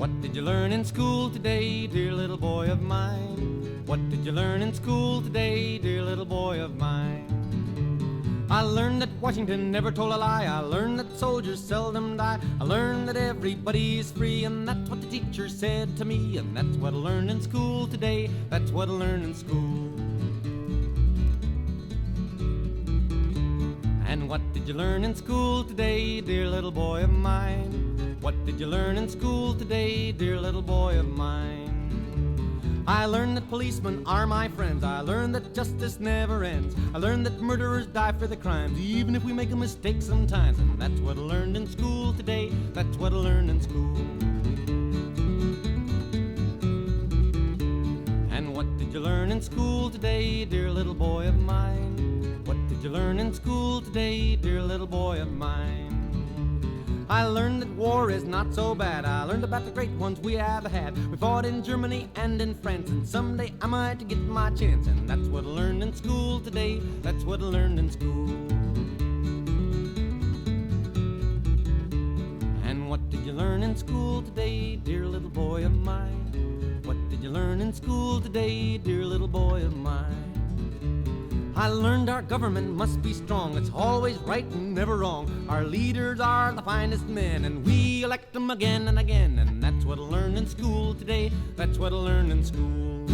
What did you learn in school today, dear little boy of mine? What did you learn in school today, dear little boy of mine? I learned that Washington never told a lie. I learned that soldiers seldom die. I learned that everybody is free, and that's what the teacher said to me. And that's what I learned in school today. That's what I learned in school. And what did you learn in school today, dear little boy of mine? What did you learn in school today, dear little boy of mine? I learned that policemen are my friends. I learned that justice never ends. I learned that murderers die for their crimes, even if we make a mistake sometimes. And that's what I learned in school today. That's what I learned in school. And what did you learn in school today, dear little boy of mine? What did you learn in school today, dear little boy of mine? I learned that war is not so bad. I learned about the great ones we have had. We fought in Germany and in France, and someday I might get my chance. And that's what I learned in school today. That's what I learned in school. And what did you learn in school today, dear little boy of mine? What did you learn in school today, dear little boy of mine? I learned our government must be strong. It's always right and never wrong. Our leaders are the finest men, and we elect them again and again. And that's what I learned in school today. That's what I learned in school.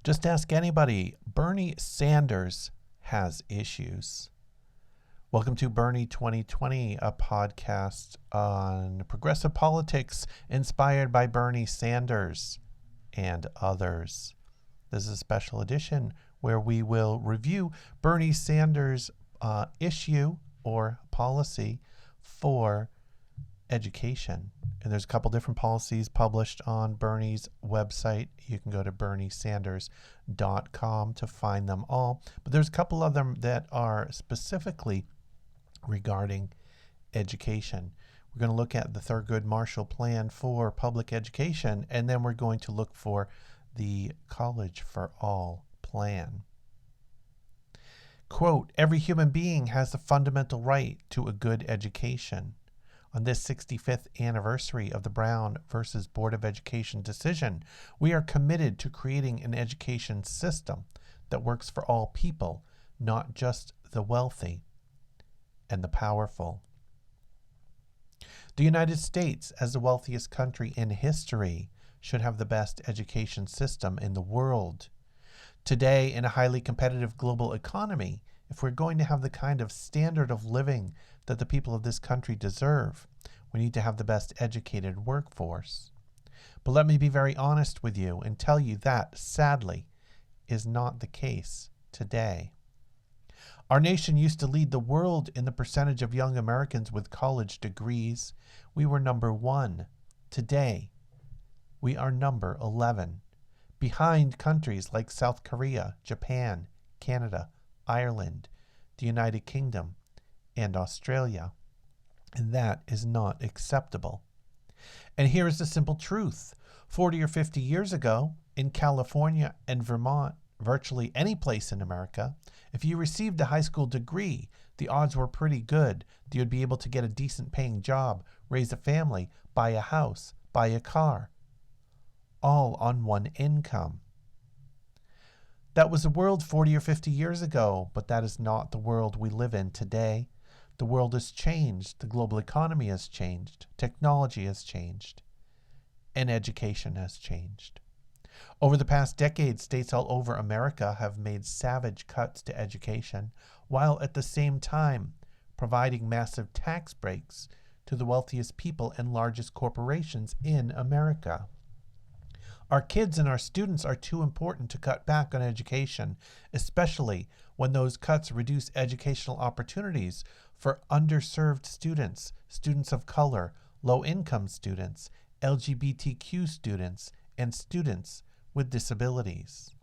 Just ask anybody. Bernie Sanders has issues. Welcome to Bernie 2020, a podcast on progressive politics inspired by Bernie Sanders and others. This is a special edition where we will review Bernie Sanders' issue or policy for education. And there's a couple different policies published on Bernie's website. You can go to berniesanders.com to find them all. But there's a couple of them that are specifically regarding education. We're going to look at the Thurgood Marshall Plan for public education, and then we're going to look for the College for All plan. Quote, "Every human being has the fundamental right to a good education. On this 65th anniversary of the Brown versus Board of Education decision, we are committed to creating an education system that works for all people, not just the wealthy and the powerful." The United States, as the wealthiest country in history, should have the best education system in the world. Today, in a highly competitive global economy, if we're going to have the kind of standard of living that the people of this country deserve, we need to have the best educated workforce. But let me be very honest with you and tell you that, sadly, is not the case today. Our nation used to lead the world in the percentage of young Americans with college degrees. We were number 1. Today, we are number 11, behind countries like South Korea, Japan, Canada, Ireland, the United Kingdom, and Australia. And that is not acceptable. And here is the simple truth. 40 or 50 years ago, in California and Vermont, virtually any place in America, if you received a high school degree, the odds were pretty good that you'd be able to get a decent paying job, raise a family, buy a house, buy a car, all on one income. That was the world 40 or 50 years ago, but that is not the world we live in today. The world has changed, the global economy has changed, technology has changed, and education has changed. Over the past decade, states all over America have made savage cuts to education, while at the same time providing massive tax breaks to the wealthiest people and largest corporations in America. Our kids and our students are too important to cut back on education, especially when those cuts reduce educational opportunities for underserved students, students of color, low-income students, LGBTQ students, and students with disabilities.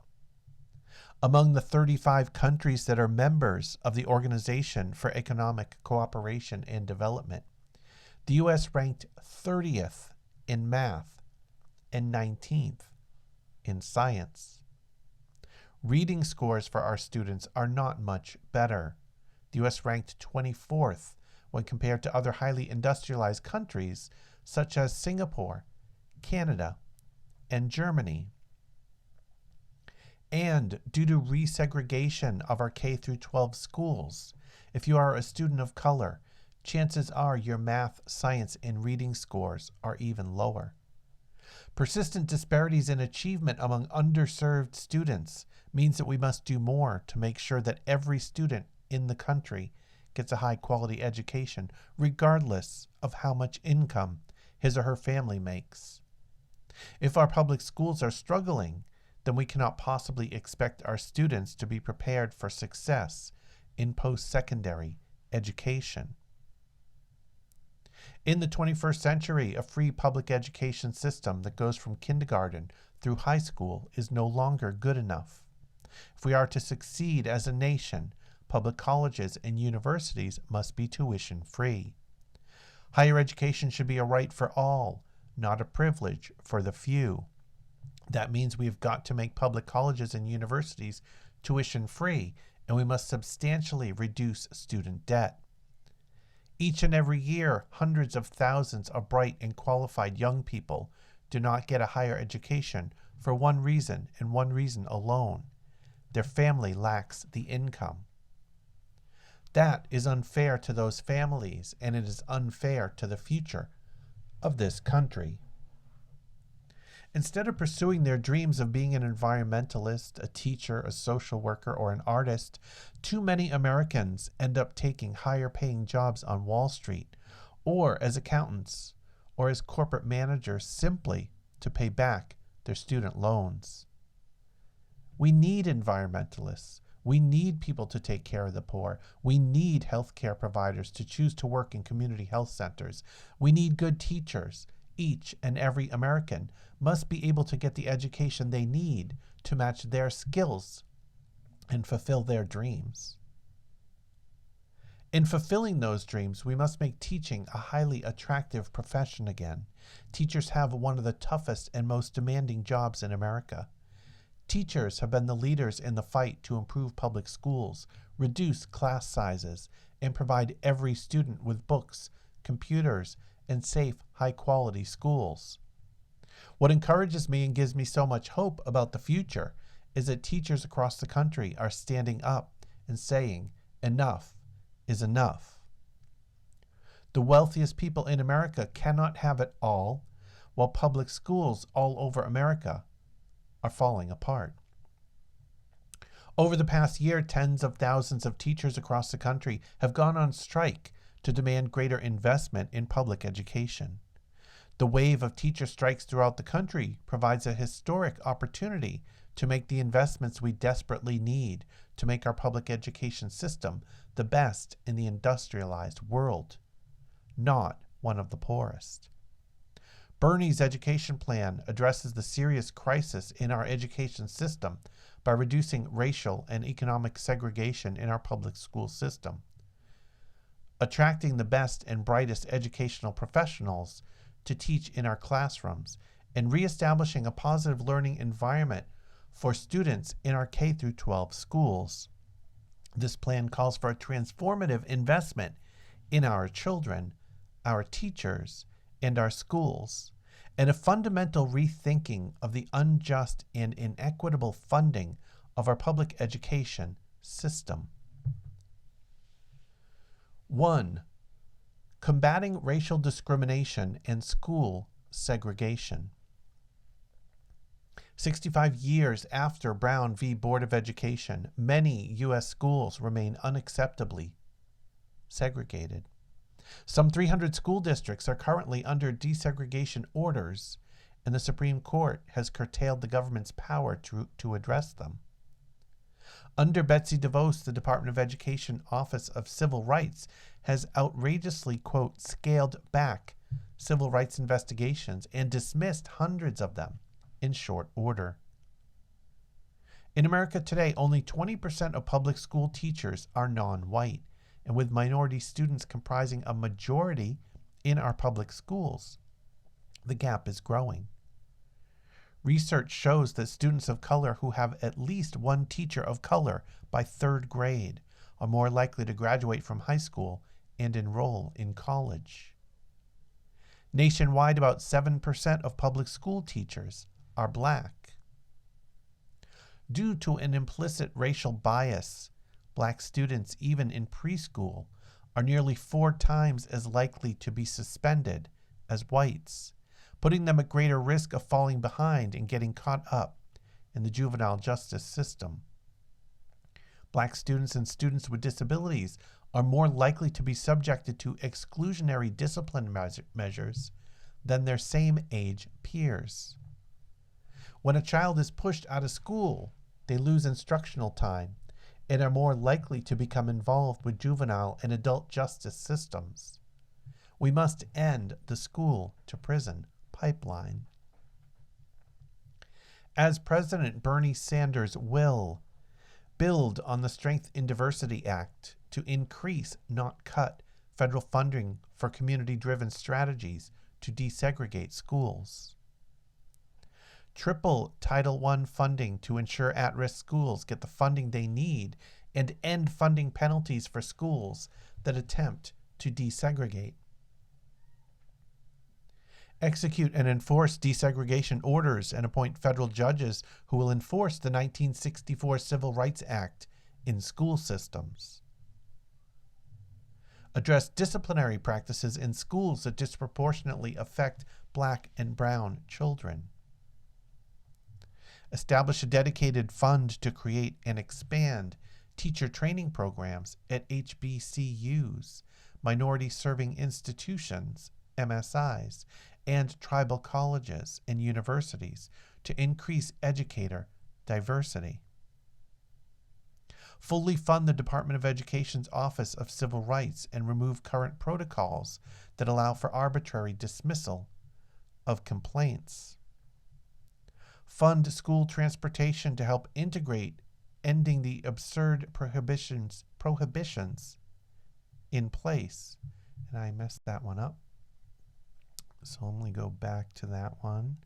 Among the 35 countries that are members of the Organization for Economic Cooperation and Development, the U.S. ranked 30th in math and 19th in science. Reading scores for our students are not much better. The U.S. ranked 24th when compared to other highly industrialized countries such as Singapore, Canada, and Germany. And due to resegregation of our K through 12 schools, if you are a student of color, chances are your math, science, and reading scores are even lower. Persistent disparities in achievement among underserved students means that we must do more to make sure that every student in the country gets a high-quality education, regardless of how much income his or her family makes. If our public schools are struggling, then we cannot possibly expect our students to be prepared for success in post-secondary education. In the 21st century, a free public education system that goes from kindergarten through high school is no longer good enough. If we are to succeed as a nation, public colleges and universities must be tuition free. Higher education should be a right for all, not a privilege for the few. That means we've got to make public colleges and universities tuition free, and we must substantially reduce student debt. Each and every year, hundreds of thousands of bright and qualified young people do not get a higher education for one reason and one reason alone: their family lacks the income. That is unfair to those families, and it is unfair to the future of this country. Instead of pursuing their dreams of being an environmentalist, a teacher, a social worker, or an artist, too many Americans end up taking higher paying jobs on Wall Street, or as accountants, or as corporate managers, simply to pay back their student loans. We need environmentalists. We need people to take care of the poor. We need healthcare providers to choose to work in community health centers. We need good teachers. Each and every American must be able to get the education they need to match their skills and fulfill their dreams. In fulfilling those dreams, we must make teaching a highly attractive profession again. Teachers have one of the toughest and most demanding jobs in America. Teachers have been the leaders in the fight to improve public schools, reduce class sizes, and provide every student with books, computers, and safe, high-quality schools. What encourages me and gives me so much hope about the future is that teachers across the country are standing up and saying, enough is enough. The wealthiest people in America cannot have it all, while public schools all over America are falling apart. Over the past year, tens of thousands of teachers across the country have gone on strike to demand greater investment in public education. The wave of teacher strikes throughout the country provides a historic opportunity to make the investments we desperately need to make our public education system the best in the industrialized world, not one of the poorest. Bernie's education plan addresses the serious crisis in our education system by reducing racial and economic segregation in our public school system, attracting the best and brightest educational professionals to teach in our classrooms, and reestablishing a positive learning environment for students in our K through 12 schools. This plan calls for a transformative investment in our children, our teachers, and our schools, and a fundamental rethinking of the unjust and inequitable funding of our public education system. 1. Combating racial discrimination and school segregation. 65 years after Brown v. Board of Education, many U.S. schools remain unacceptably segregated. Some 300 school districts are currently under desegregation orders, and the Supreme Court has curtailed the government's power to address them. Under Betsy DeVos, the Department of Education Office of Civil Rights has outrageously, quote, scaled back civil rights investigations and dismissed hundreds of them in short order. In America today, only 20% of public school teachers are non-white, and with minority students comprising a majority in our public schools, the gap is growing. Research shows that students of color who have at least one teacher of color by third grade are more likely to graduate from high school and enroll in college. Nationwide, about 7% of public school teachers are black. Due to an implicit racial bias, black students, even in preschool, are nearly 4 times as likely to be suspended as whites, putting them at greater risk of falling behind and getting caught up in the juvenile justice system. Black students and students with disabilities are more likely to be subjected to exclusionary discipline measures than their same age peers. When a child is pushed out of school, they lose instructional time and are more likely to become involved with juvenile and adult justice systems. We must end the school to prison pipeline. As President Bernie Sanders will build on the Strength in Diversity Act to increase, not cut, federal funding for community-driven strategies to desegregate schools. Triple Title I funding to ensure at-risk schools get the funding they need and end funding penalties for schools that attempt to desegregate. Execute and enforce desegregation orders and appoint federal judges who will enforce the 1964 Civil Rights Act in school systems. Address disciplinary practices in schools that disproportionately affect black and brown children. Establish a dedicated fund to create and expand teacher training programs at HBCUs, minority serving institutions, MSIs, and tribal colleges and universities to increase educator diversity. Fully fund the Department of Education's Office of Civil Rights and remove current protocols that allow for arbitrary dismissal of complaints. Fund school transportation to help integrate ending the absurd prohibitions in place. And I messed that one up. So let me go back to that one.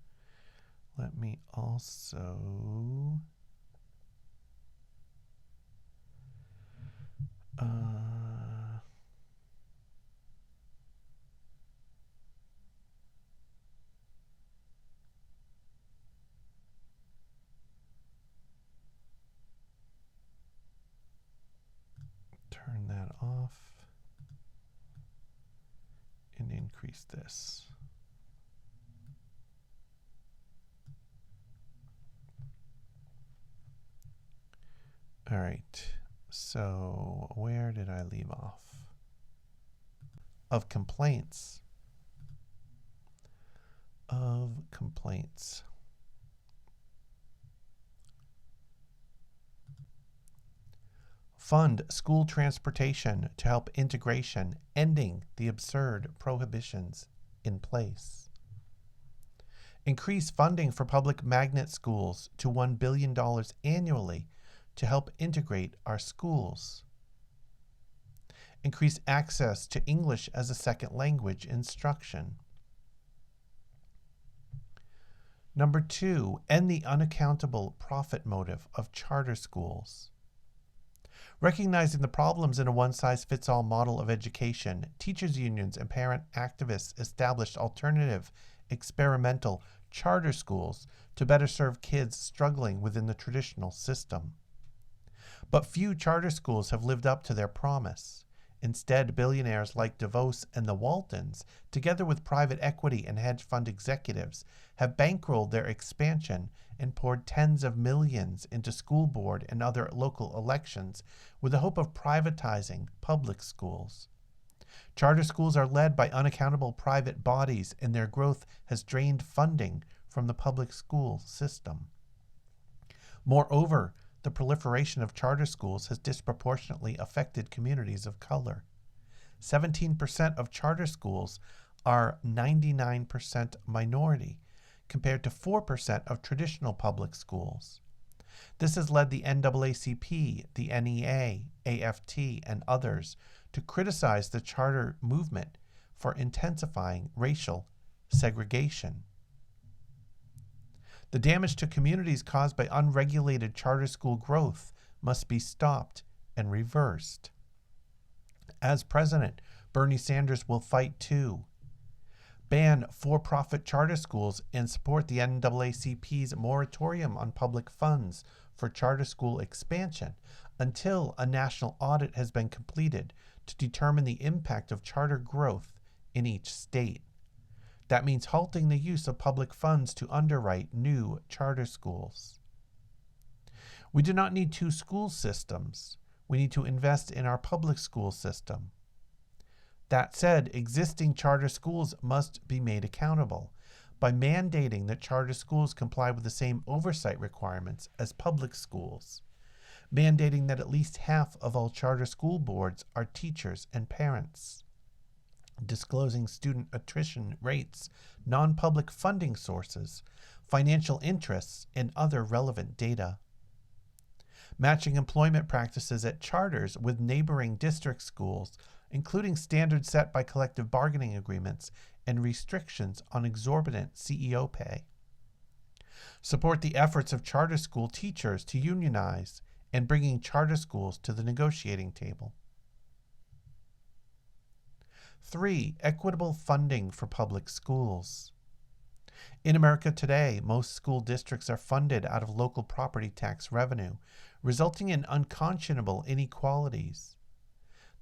Let me also turn that off and increase this. All right, so where did I leave off? Of complaints. Fund school transportation to help integration, ending the absurd prohibitions in place. Increase funding for public magnet schools to $1 billion annually to help integrate our schools. Increase access to English as a second language instruction. Number 2, end the unaccountable profit motive of charter schools. Recognizing the problems in a one-size-fits-all model of education, teachers' unions and parent activists established alternative, experimental charter schools to better serve kids struggling within the traditional system. But few charter schools have lived up to their promise. Instead, billionaires like DeVos and the Waltons, together with private equity and hedge fund executives, have bankrolled their expansion and poured tens of millions into school board and other local elections with the hope of privatizing public schools. Charter schools are led by unaccountable private bodies, and their growth has drained funding from the public school system. Moreover, the proliferation of charter schools has disproportionately affected communities of color. 17% of charter schools are 99% minority, compared to 4% of traditional public schools. This has led the NAACP, the NEA, AFT, and others to criticize the charter movement for intensifying racial segregation. The damage to communities caused by unregulated charter school growth must be stopped and reversed. As president, Bernie Sanders will fight to ban for-profit charter schools and support the NAACP's moratorium on public funds for charter school expansion until a national audit has been completed to determine the impact of charter growth in each state. That means halting the use of public funds to underwrite new charter schools. We do not need two school systems. We need to invest in our public school system. That said, existing charter schools must be made accountable by mandating that charter schools comply with the same oversight requirements as public schools, mandating that at least half of all charter school boards are teachers and parents, disclosing student attrition rates, non-public funding sources, financial interests, and other relevant data, matching employment practices at charters with neighboring district schools, including standards set by collective bargaining agreements and restrictions on exorbitant CEO pay. Support the efforts of charter school teachers to unionize and bringing charter schools to the negotiating table. 3. Equitable funding for public schools. In America today, most school districts are funded out of local property tax revenue, resulting in unconscionable inequalities.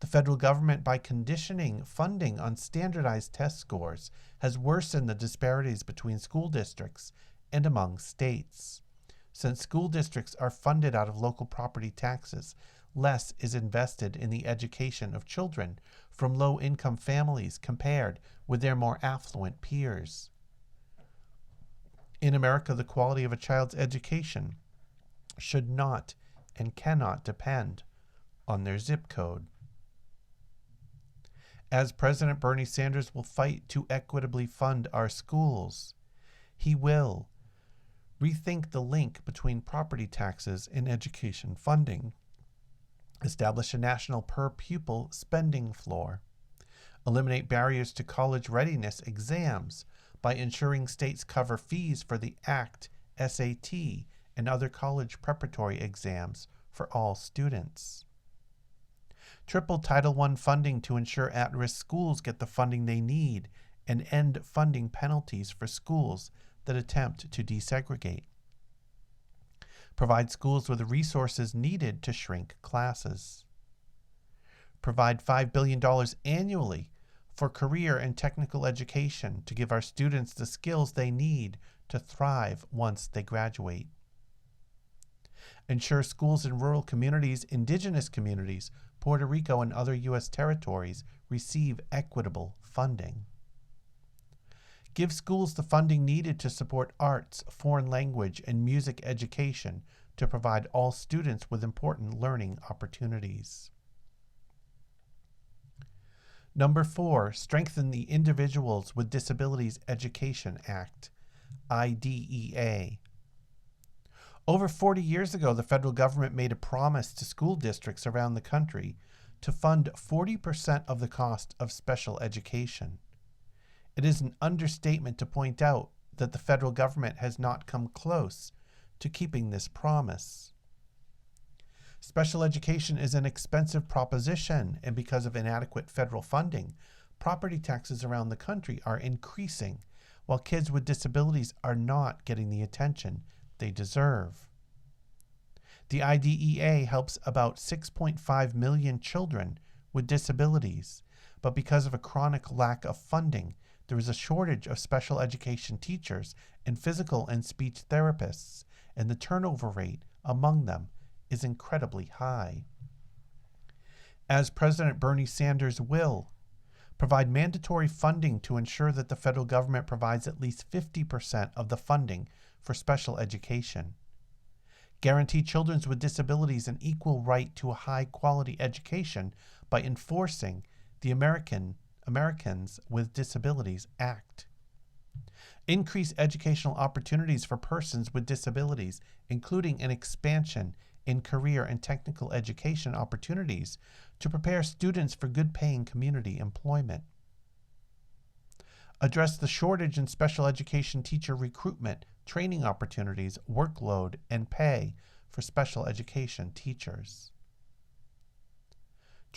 The federal government, by conditioning funding on standardized test scores, has worsened the disparities between school districts and among states. Since school districts are funded out of local property taxes, less is invested in the education of children from low-income families compared with their more affluent peers. In America, the quality of a child's education should not and cannot depend on their zip code. As President Bernie Sanders will fight to equitably fund our schools, he will rethink the link between property taxes and education funding, establish a national per-pupil spending floor, eliminate barriers to college readiness exams by ensuring states cover fees for the ACT, SAT, and other college preparatory exams for all students. Triple Title I funding to ensure at-risk schools get the funding they need and end funding penalties for schools that attempt to desegregate. Provide schools with the resources needed to shrink classes. Provide $5 billion annually for career and technical education to give our students the skills they need to thrive once they graduate. Ensure schools in rural communities, indigenous communities, Puerto Rico, and other U.S. territories receive equitable funding. Give schools the funding needed to support arts, foreign language, and music education to provide all students with important learning opportunities. Number 4, strengthen the Individuals with Disabilities Education Act, IDEA. Over 40 years ago, the federal government made a promise to school districts around the country to fund 40% of the cost of special education. It is an understatement to point out that the federal government has not come close to keeping this promise. Special education is an expensive proposition, and because of inadequate federal funding, property taxes around the country are increasing, while kids with disabilities are not getting the attention they deserve. The IDEA helps about 6.5 million children with disabilities, but because of a chronic lack of funding, there is a shortage of special education teachers and physical and speech therapists, and the turnover rate among them is incredibly high. As President Bernie Sanders will provide mandatory funding to ensure that the federal government provides at least 50% of the funding for special education. Guarantee children with disabilities an equal right to a high-quality education by enforcing the Americans with Disabilities Act. Increase educational opportunities for persons with disabilities, including an expansion in career and technical education opportunities to prepare students for good-paying community employment. Address the shortage in special education teacher recruitment, training opportunities, workload, and pay for special education teachers.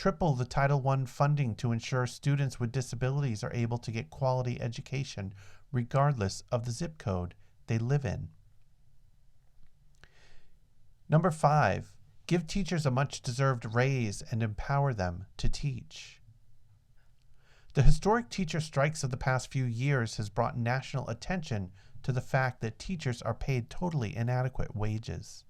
Triple the Title I funding to ensure students with disabilities are able to get quality education regardless of the zip code they live in. Number 5, give teachers a much-deserved raise and empower them to teach. The historic teacher strikes of the past few years has brought national attention to the fact that teachers are paid totally inadequate wages.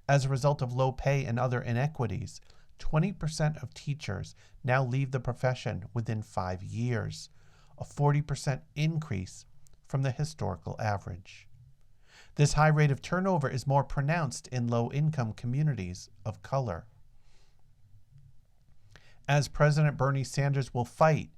As a result of low pay and other inequities, 20% of teachers now leave the profession within 5 years, a 40% increase from the historical average. This high rate of turnover is more pronounced in low-income communities of color. As President Bernie Sanders will fight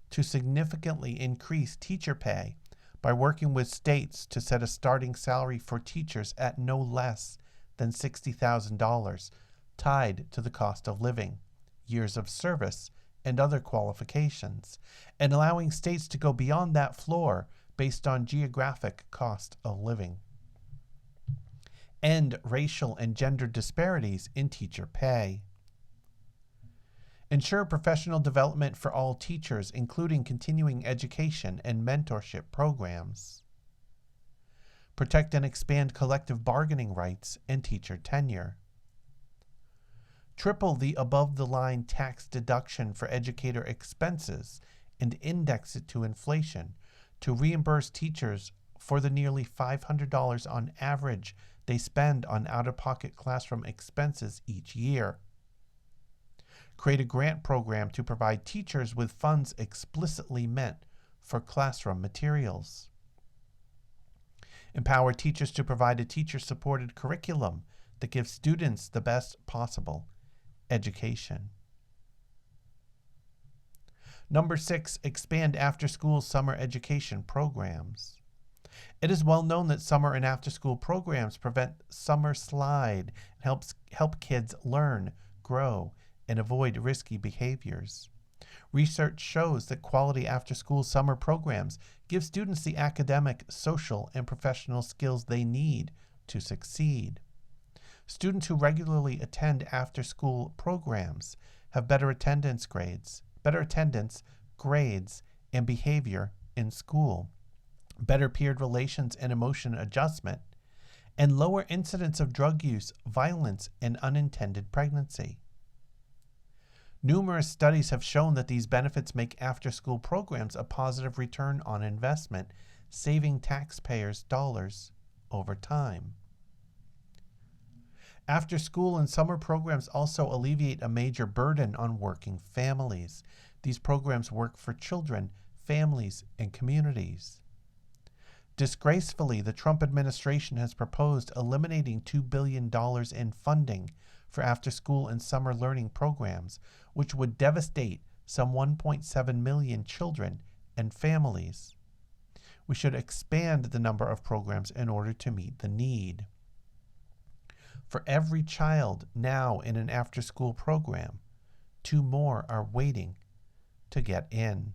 to significantly increase teacher pay by working with states to set a starting salary for teachers at no less than $60,000, tied to the cost of living, years of service, and other qualifications, and allowing states to go beyond that floor based on geographic cost of living. End racial and gender disparities in teacher pay. Ensure professional development for all teachers, including continuing education and mentorship programs. Protect and expand collective bargaining rights and teacher tenure. Triple the above-the-line tax deduction for educator expenses and index it to inflation to reimburse teachers for the nearly $500 on average they spend on out-of-pocket classroom expenses each year. Create a grant program to provide teachers with funds explicitly meant for classroom materials. Empower teachers to provide a teacher-supported curriculum that gives students the best possible education. Number 6, expand after-school summer education programs. It is well known that summer and after-school programs prevent summer slide and help kids learn, grow, and avoid risky behaviors. Research shows that quality after-school summer programs give students the academic, social, and professional skills they need to succeed. Students who regularly attend after-school programs have better attendance, grades, and behavior in school, better peer relations and emotion adjustment, and lower incidence of drug use, violence, and unintended pregnancy. Numerous studies have shown that these benefits make after-school programs a positive return on investment, saving taxpayers dollars over time. After-school and summer programs also alleviate a major burden on working families. These programs work for children, families, and communities. Disgracefully, the Trump administration has proposed eliminating $2 billion in funding for after-school and summer learning programs, which would devastate some 1.7 million children and families. We should expand the number of programs in order to meet the need. For every child now in an after-school program, 2 more are waiting to get in.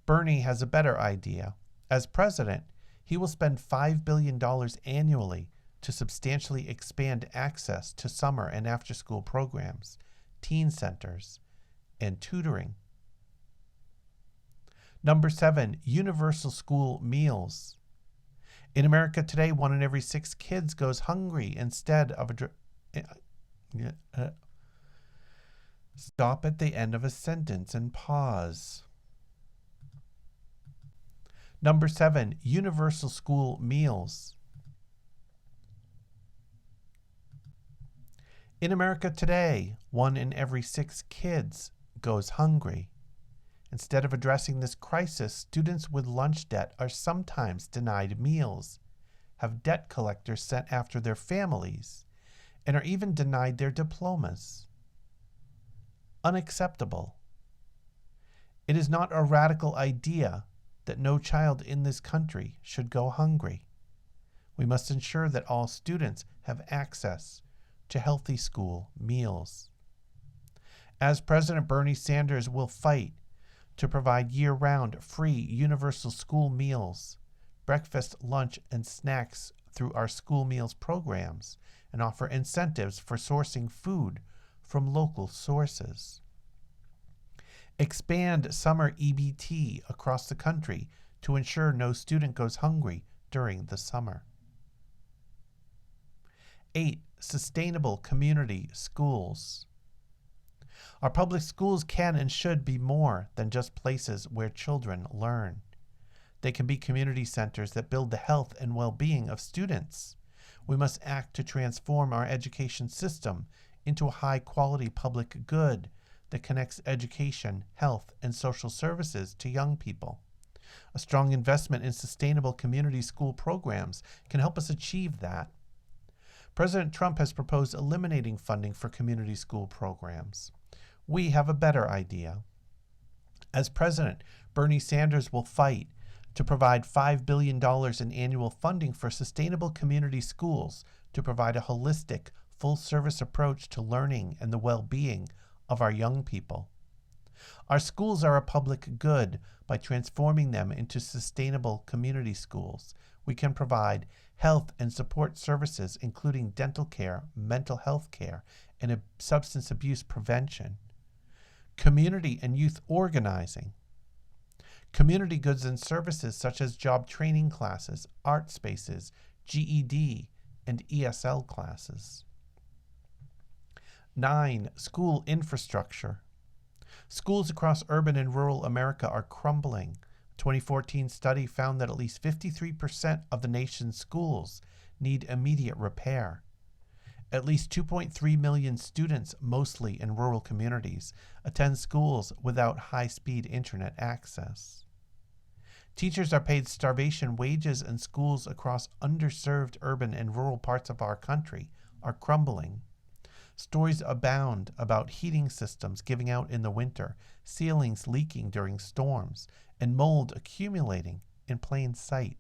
Bernie has a better idea. As president, he will spend $5 billion annually to substantially expand access to summer and after-school programs, teen centers, and tutoring. Number 7, universal school meals. In America today, 1 in every 6 kids goes hungry instead of Stop at the end of a sentence and pause. Number 7, universal school meals. In America today, 1 in every 6 kids goes hungry. Instead of addressing this crisis, students with lunch debt are sometimes denied meals, have debt collectors sent after their families, and are even denied their diplomas. Unacceptable. It is not a radical idea that no child in this country should go hungry. We must ensure that all students have access to healthy school meals. As President Bernie Sanders will fight to provide year-round free universal school meals, breakfast, lunch, and snacks through our school meals programs, and offer incentives for sourcing food from local sources. Expand summer EBT across the country to ensure no student goes hungry during the summer. 8. Sustainable community schools. Our public schools can and should be more than just places where children learn. They can be community centers that build the health and well-being of students. We must act to transform our education system into a high-quality public good that connects education, health, and social services to young people. A strong investment in sustainable community school programs can help us achieve that. President Trump has proposed eliminating funding for community school programs. We have a better idea. As president, Bernie Sanders will fight to provide $5 billion in annual funding for sustainable community schools to provide a holistic, full-service approach to learning and the well-being of our young people. Our schools are a public good. By transforming them into sustainable community schools, we can provide health and support services, including dental care, mental health care, and substance abuse prevention. Community and youth organizing. Community goods and services such as job training classes, art spaces, GED, and ESL classes. 9. School infrastructure. Schools across urban and rural America are crumbling. A 2014 study found that at least 53% of the nation's schools need immediate repair. At least 2.3 million students, mostly in rural communities, attend schools without high-speed internet access. Teachers are paid starvation wages, and schools across underserved urban and rural parts of our country are crumbling. Stories abound about heating systems giving out in the winter, ceilings leaking during storms, and mold accumulating in plain sight.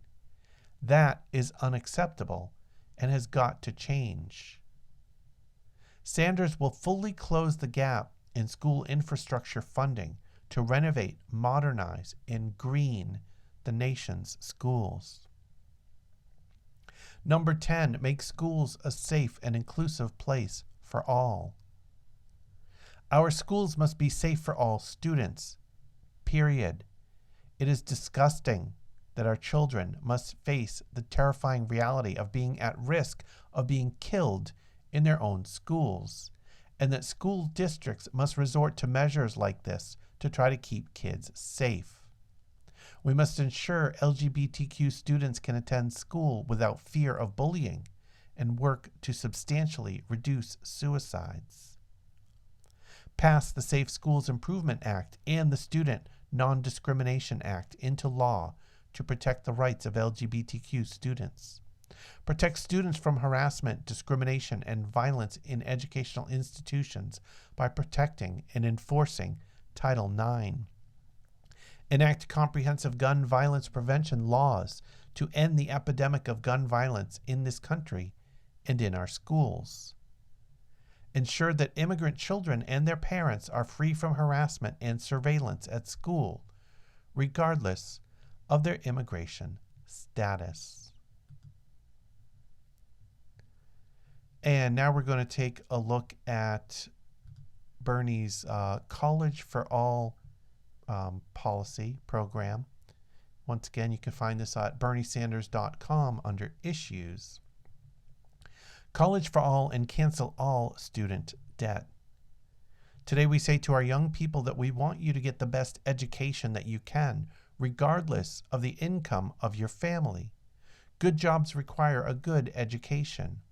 That is unacceptable and has got to change. Sanders will fully close the gap in school infrastructure funding to renovate, modernize, and green the nation's schools. Number 10, make schools a safe and inclusive place for all. Our schools must be safe for all students, period. It is disgusting that our children must face the terrifying reality of being at risk of being killed in their own schools, and that school districts must resort to measures like this to try to keep kids safe. We must ensure LGBTQ students can attend school without fear of bullying and work to substantially reduce suicides. Pass the Safe Schools Improvement Act and the Student Non-Discrimination Act into law to protect the rights of LGBTQ students. Protect students from harassment, discrimination, and violence in educational institutions by protecting and enforcing Title IX. Enact comprehensive gun violence prevention laws to end the epidemic of gun violence in this country and in our schools. Ensure that immigrant children and their parents are free from harassment and surveillance at school, regardless of their immigration status. And now we're going to take a look at Bernie's College for All policy program. Once again, you can find this at berniesanders.com under Issues. College for All and cancel all student debt. Today we say to our young people that we want you to get the best education that you can, regardless of the income of your family. Good jobs require a good education.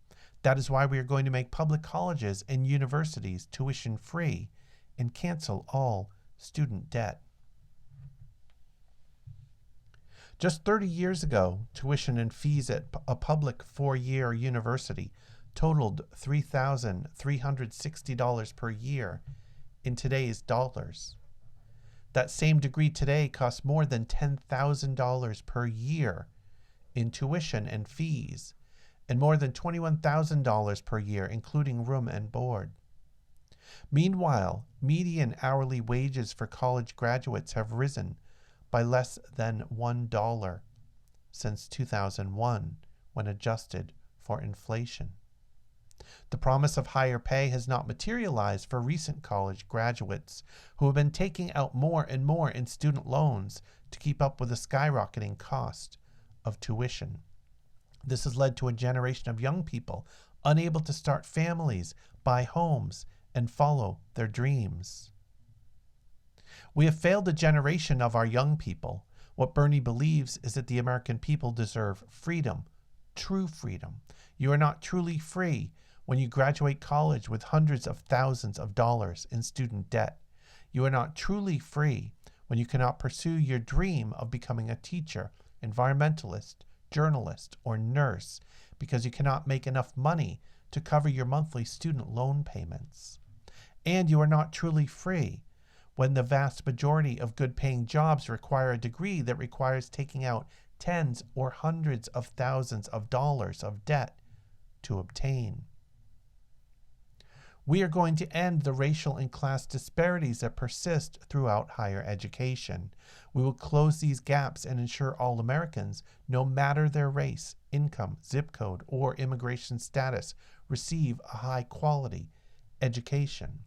That is why we are going to make public colleges and universities tuition free and cancel all student debt. Just 30 years ago, tuition and fees at a public four-year university totaled $3,360 per year in today's dollars. That same degree today costs more than $10,000 per year in tuition and fees, and more than $21,000 per year, including room and board. Meanwhile, median hourly wages for college graduates have risen by less than $1 since 2001, when adjusted for inflation. The promise of higher pay has not materialized for recent college graduates who have been taking out more and more in student loans to keep up with the skyrocketing cost of tuition. This has led to a generation of young people unable to start families, buy homes, and follow their dreams. We have failed a generation of our young people. What Bernie believes is that the American people deserve freedom, true freedom. You are not truly free when you graduate college with hundreds of thousands of dollars in student debt. You are not truly free when you cannot pursue your dream of becoming a teacher, environmentalist, journalist, or nurse because you cannot make enough money to cover your monthly student loan payments. And you are not truly free when the vast majority of good-paying jobs require a degree that requires taking out tens or hundreds of thousands of dollars of debt to obtain. We are going to end the racial and class disparities that persist throughout higher education. We will close these gaps and ensure all Americans, no matter their race, income, zip code, or immigration status, receive a high-quality education.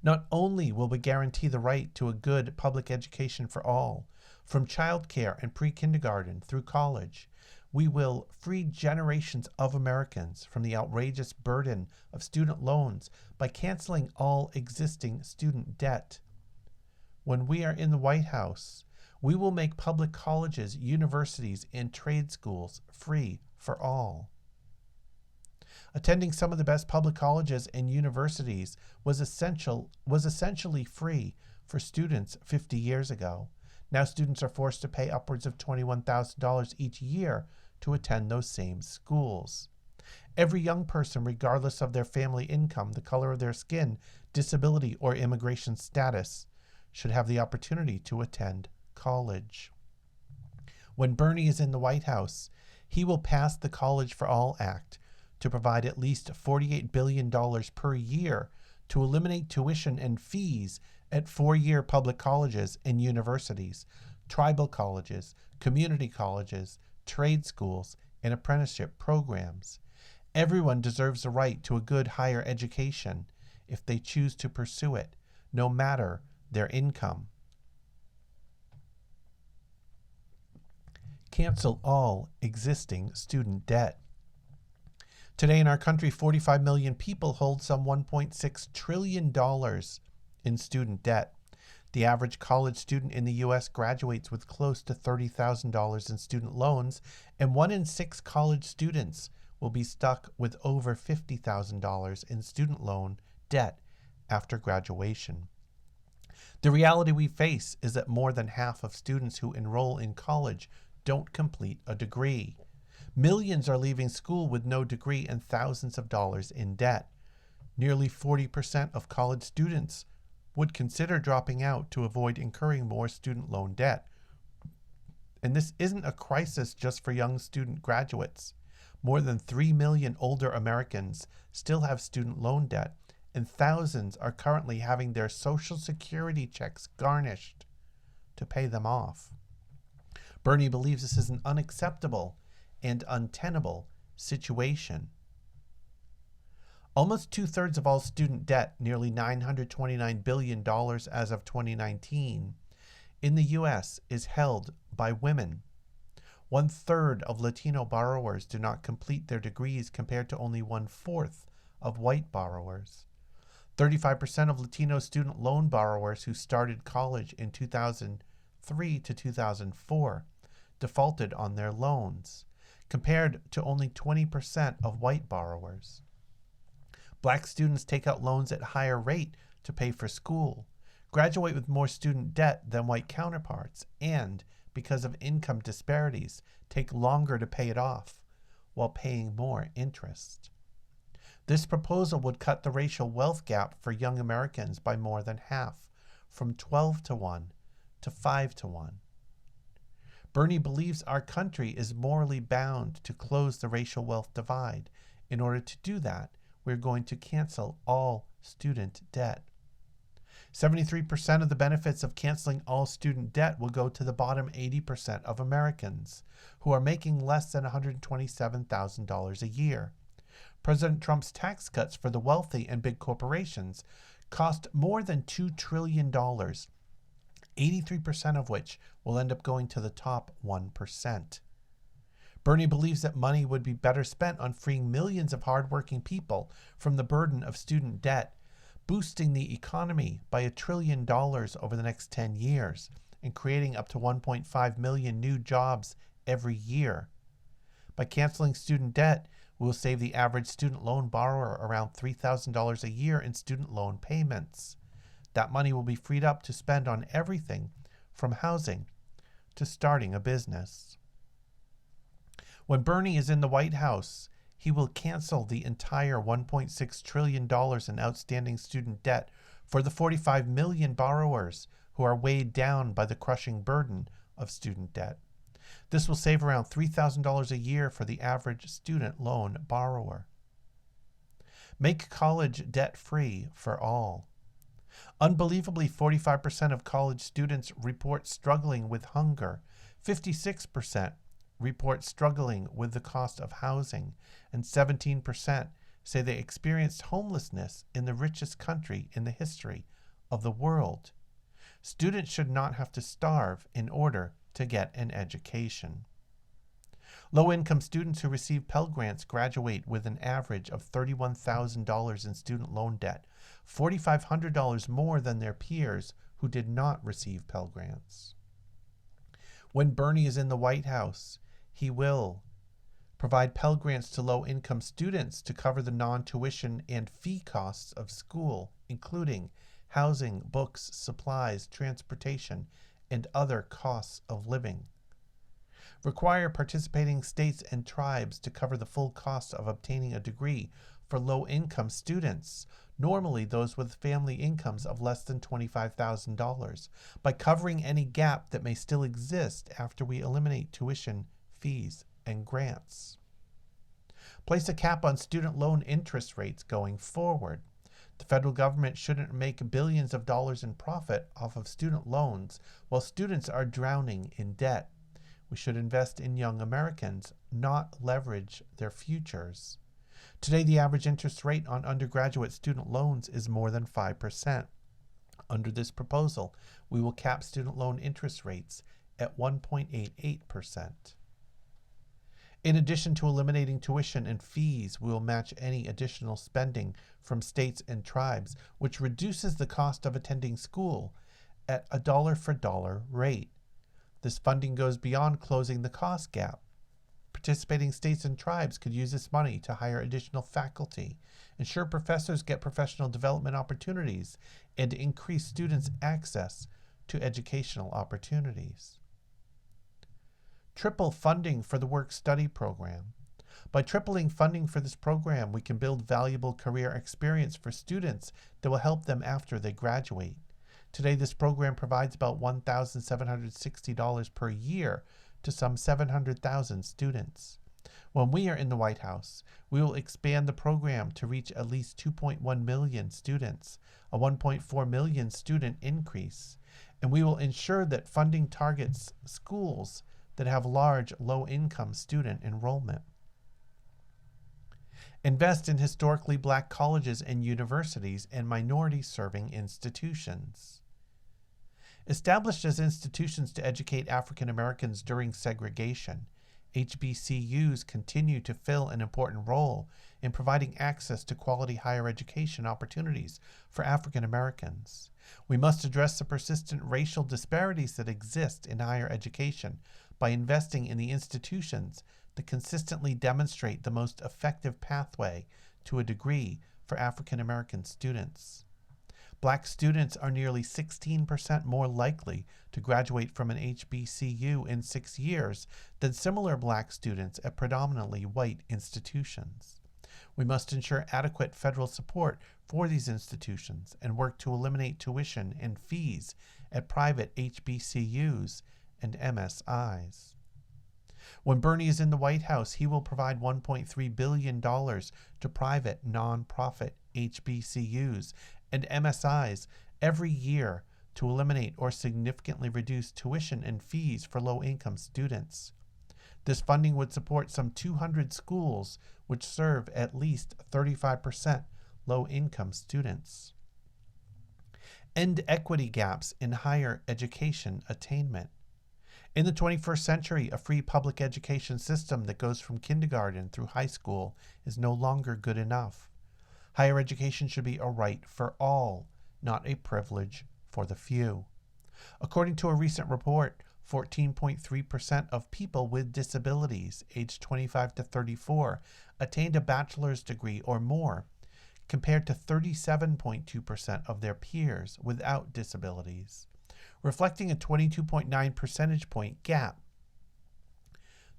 Not only will we guarantee the right to a good public education for all, from childcare and pre-kindergarten through college, we will free generations of Americans from the outrageous burden of student loans by canceling all existing student debt. When we are in the White House, we will make public colleges, universities, and trade schools free for all. Attending some of the best public colleges and universities was essentially free for students 50 years ago. Now students are forced to pay upwards of $21,000 each year to attend those same schools. Every young person, regardless of their family income, the color of their skin, disability, or immigration status, should have the opportunity to attend college. When Bernie is in the White House, he will pass the College for All Act to provide at least $48 billion per year to eliminate tuition and fees at four-year public colleges and universities, tribal colleges, community colleges, trade schools, and apprenticeship programs. Everyone deserves the right to a good higher education if they choose to pursue it, no matter their income. Cancel all existing student debt. Today in our country, 45 million people hold some $1.6 trillion in student debt. The average college student in the U.S. graduates with close to $30,000 in student loans, and 1 in 6 college students will be stuck with over $50,000 in student loan debt after graduation. The reality we face is that more than half of students who enroll in college don't complete a degree. Millions are leaving school with no degree and thousands of dollars in debt. Nearly 40% of college students would consider dropping out to avoid incurring more student loan debt. And this isn't a crisis just for young student graduates. More than 3 million older Americans still have student loan debt, and thousands are currently having their Social Security checks garnished to pay them off. Bernie believes this is an unacceptable and untenable situation. Almost 2/3 of all student debt, nearly $929 billion as of 2019, in the U.S. is held by women. 1/3 of Latino borrowers do not complete their degrees compared to only 1/4 of white borrowers. 35% of Latino student loan borrowers who started college in 2003 to 2004 defaulted on their loans, compared to only 20% of white borrowers. Black students take out loans at higher rate to pay for school, graduate with more student debt than white counterparts, and, because of income disparities, take longer to pay it off while paying more interest. This proposal would cut the racial wealth gap for young Americans by more than half, from 12-1 to 5-1. Bernie believes our country is morally bound to close the racial wealth divide. In order to do that, we're going to cancel all student debt. 73% of the benefits of canceling all student debt will go to the bottom 80% of Americans who are making less than $127,000 a year. President Trump's tax cuts for the wealthy and big corporations cost more than $2 trillion, 83% of which will end up going to the top 1%. Bernie believes that money would be better spent on freeing millions of hardworking people from the burden of student debt, boosting the economy by $1 trillion over the next 10 years, and creating up to 1.5 million new jobs every year. By canceling student debt, we will save the average student loan borrower around $3,000 a year in student loan payments. That money will be freed up to spend on everything from housing to starting a business. When Bernie is in the White House, he will cancel the entire $1.6 trillion in outstanding student debt for the 45 million borrowers who are weighed down by the crushing burden of student debt. This will save around $3,000 a year for the average student loan borrower. Make college debt-free for all. Unbelievably, 45% of college students report struggling with hunger, 56% report struggling with the cost of housing, and 17% say they experienced homelessness in the richest country in the history of the world. Students should not have to starve in order to get an education. Low-income students who receive Pell Grants graduate with an average of $31,000 in student loan debt, $4,500 more than their peers who did not receive Pell Grants. When Bernie is in the White House, he will provide Pell Grants to low-income students to cover the non-tuition and fee costs of school, including housing, books, supplies, transportation, and other costs of living. Require participating states and tribes to cover the full cost of obtaining a degree for low-income students, normally those with family incomes of less than $25,000, by covering any gap that may still exist after we eliminate tuition, fees, and grants. Place a cap on student loan interest rates going forward. The federal government shouldn't make billions of dollars in profit off of student loans while students are drowning in debt. We should invest in young Americans, not leverage their futures. Today, the average interest rate on undergraduate student loans is more than 5%. Under this proposal, we will cap student loan interest rates at 1.88%. In addition to eliminating tuition and fees, we will match any additional spending from states and tribes, which reduces the cost of attending school at a dollar-for-dollar rate. This funding goes beyond closing the cost gap. Participating states and tribes could use this money to hire additional faculty, ensure professors get professional development opportunities, and increase students' access to educational opportunities. Triple funding for the work-study program. By tripling funding for this program, we can build valuable career experience for students that will help them after they graduate. Today, this program provides about $1,760 per year to some 700,000 students. When we are in the White House, we will expand the program to reach at least 2.1 million students, a 1.4 million student increase, and we will ensure that funding targets schools that have large low-income student enrollment. Invest in historically black colleges and universities and minority-serving institutions. Established as institutions to educate African Americans during segregation, HBCUs continue to fill an important role in providing access to quality higher education opportunities for African Americans. We must address the persistent racial disparities that exist in higher education by investing in the institutions that consistently demonstrate the most effective pathway to a degree for African American students. Black students are nearly 16% more likely to graduate from an HBCU in 6 years than similar black students at predominantly white institutions. We must ensure adequate federal support for these institutions and work to eliminate tuition and fees at private HBCUs and MSIs. When Bernie is in the White House, he will provide $1.3 billion to private nonprofit HBCUs and MSIs every year to eliminate or significantly reduce tuition and fees for low-income students. This funding would support some 200 schools which serve at least 35% low-income students. End equity gaps in higher education attainment. In the 21st century, a free public education system that goes from kindergarten through high school is no longer good enough. Higher education should be a right for all, not a privilege for the few. According to a recent report, 14.3% of people with disabilities aged 25 to 34 attained a bachelor's degree or more, compared to 37.2% of their peers without disabilities, reflecting a 22.9 percentage point gap.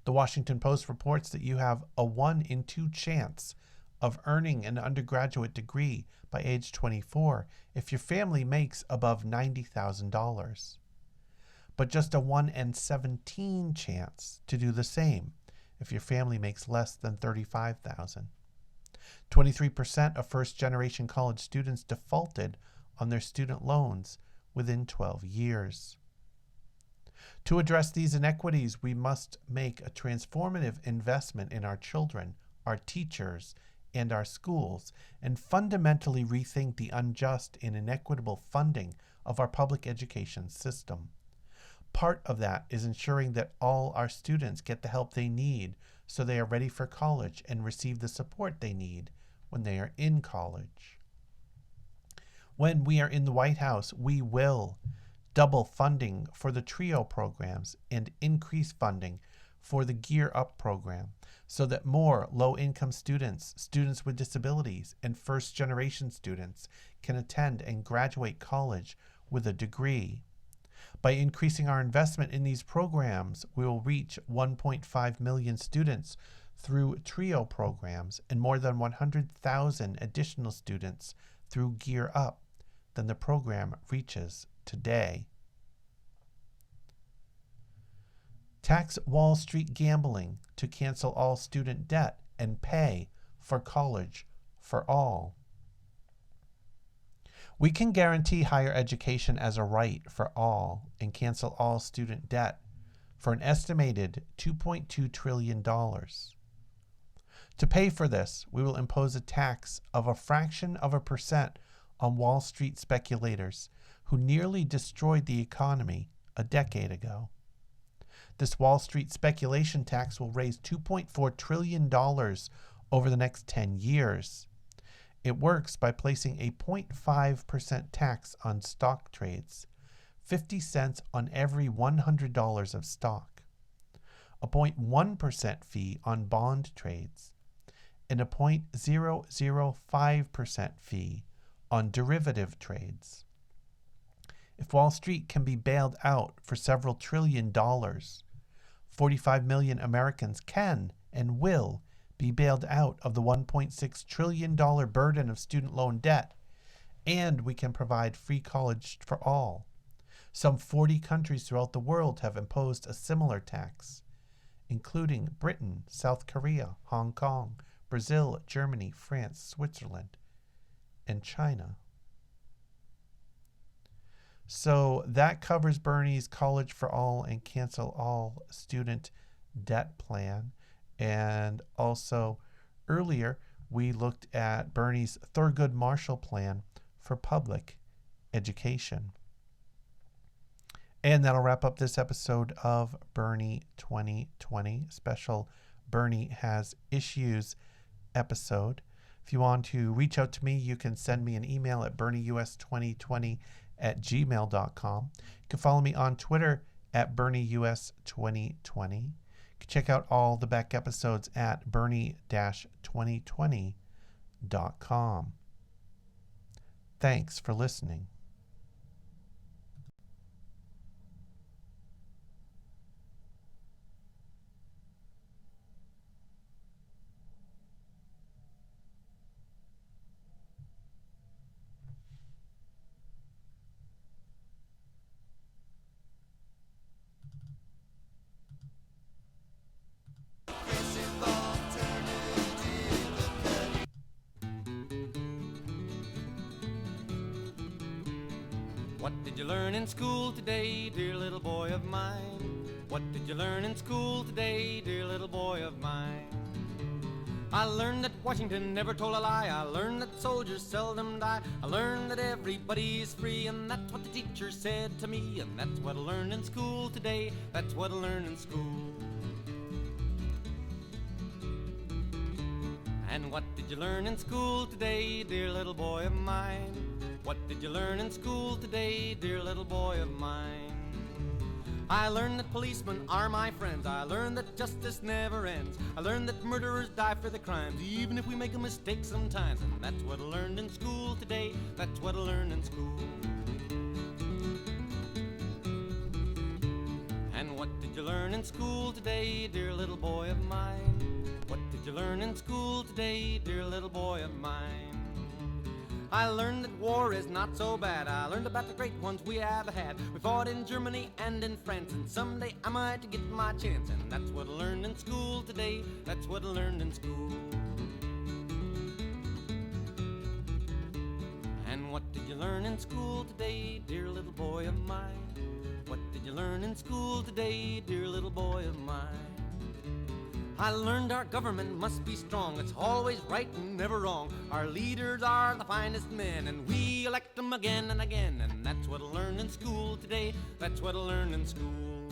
The Washington Post reports that you have a 1 in 2 chance of earning an undergraduate degree by age 24 if your family makes above $90,000, but just a 1 in 17 chance to do the same if your family makes less than $35,000. 23% of first-generation college students defaulted on their student loans within 12 years. To address these inequities, we must make a transformative investment in our children, our teachers, and our schools, and fundamentally rethink the unjust and inequitable funding of our public education system. Part of that is ensuring that all our students get the help they need so they are ready for college and receive the support they need when they are in college. When we are in the White House, we will double funding for the TRIO programs and increase funding for the Gear Up program so that more low-income students, students with disabilities, and first-generation students can attend and graduate college with a degree. By increasing our investment in these programs, we will reach 1.5 million students through TRIO programs and more than 100,000 additional students through Gear Up than the program reaches today. Tax Wall Street gambling to cancel all student debt and pay for college for all. We can guarantee higher education as a right for all and cancel all student debt for an estimated $2.2 trillion. To pay for this, we will impose a tax of a fraction of a percent on Wall Street speculators who nearly destroyed the economy a decade ago. This Wall Street speculation tax will raise $2.4 trillion over the next 10 years. It works by placing a 0.5% tax on stock trades, 50 cents on every $100 of stock, a 0.1% fee on bond trades, and a 0.005% fee on derivative trades. If Wall Street can be bailed out for several $1 trillion, 45 million Americans can and will be bailed out of the $1.6 trillion burden of student loan debt, and we can provide free college for all. Some 40 countries throughout the world have imposed a similar tax, including Britain, South Korea, Hong Kong, Brazil, Germany, France, Switzerland, and China. So that covers Bernie's College for All and Cancel All student debt plan. And also earlier, we looked at Bernie's Thurgood Marshall Plan for public education. And that'll wrap up this episode of Bernie 2020, special Bernie Has Issues episode. If you want to reach out to me, you can send me an email at bernieus2020@gmail.com. You can follow me on Twitter at bernieus2020. You can check out all the back episodes at bernie-2020.com. Thanks for listening. What did you learn in school today, dear little boy of mine? What did you learn in school today, dear little boy of mine? I learned that Washington never told a lie. I learned that soldiers seldom die. I learned that everybody's free, and that's what the teacher said to me. And that's what I learned in school today. That's what I learned in school. And what did you learn in school today, dear little boy of mine? What did you learn in school today, dear little boy of mine? I learned that policemen are my friends. I learned that justice never ends. I learned that murderers die for their crimes, even if we make a mistake sometimes. And that's what I learned in school today. That's what I learned in school. And what did you learn in school today, dear little boy of mine? What did you learn in school today, dear little boy of mine? I learned that war is not so bad. I learned about the great ones we have had. We fought in Germany and in France, and someday I might get my chance. And that's what I learned in school today. That's what I learned in school. And what did you learn in school today, dear little boy of mine? What did you learn in school today, dear little boy of mine? I learned our government must be strong. It's always right and never wrong. Our leaders are the finest men, and we elect them again and again. And that's what I learned in school today. That's what I learned in school.